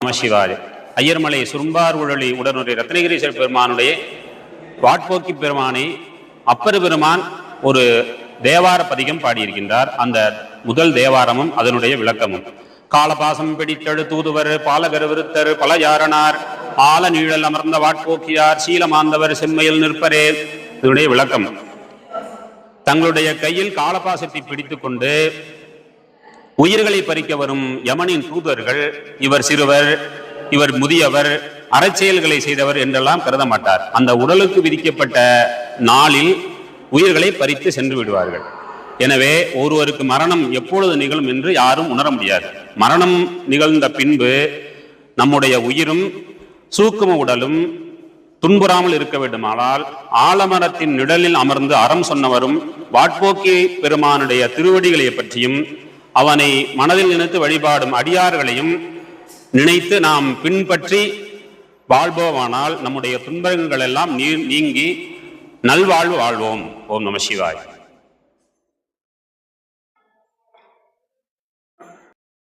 நமசிவாய. ஐயர்மலை சுரும்பார் உழலி உடனுடைய ரத்னகிரீஸ்வர பெருமானுடைய வாட்போக்கி பெருமானை அப்பர் பெருமான் ஒரு தேவார பதிகம் பாடியிருக்கின்றார். அந்த முதல் தேவாரமும் அதனுடைய விளக்கமும்: காலபாசம் பிடித்தெழு தூதுவர் பாலகர் விருத்தர் பல யாரனார் ஆல நீழல் அமர்ந்த வாட்போக்கியார் சீலமாந்தவர் செம்மையில் நிற்பரே. இதனுடைய விளக்கம்: தங்களுடைய கையில் காலபாசத்தை பிடித்துக் கொண்டு உயிர்களை பறிக்க வரும் யமனின் தூதர்கள் இவர் சிறுவர், இவர் முதியவர், அறச்செயல்களை செய்தவர் என்றெல்லாம் கருத மாட்டார். அந்த உடலுக்கு விதிக்கப்பட்ட நாளில் உயிர்களை பறித்து சென்று விடுவார்கள். எனவே ஒருவருக்கு மரணம் எப்பொழுது நிகழும் என்று யாரும் உணர முடியாது. மரணம் நிகழ்ந்த பின்பு நம்முடைய உயிரும் சூக்கும உடலும் துன்புறாமல் இருக்க வேண்டுமானால் ஆலமரத்தின் நிழலில் அமர்ந்து அறம் சொன்னவரும் வாட்போக்கி பெருமானுடைய திருவடிகளை பற்றியும் அவனை மனதில் நினைத்து வழிபாடும் அடியார்களையும் நினைத்து நாம் பின்பற்றி வாழ்வோமானால் நம்முடைய துன்பங்கள் எல்லாம் நீங்கி நல்வாழ்வு வாழ்வோம். ஓம் நம சிவாய்.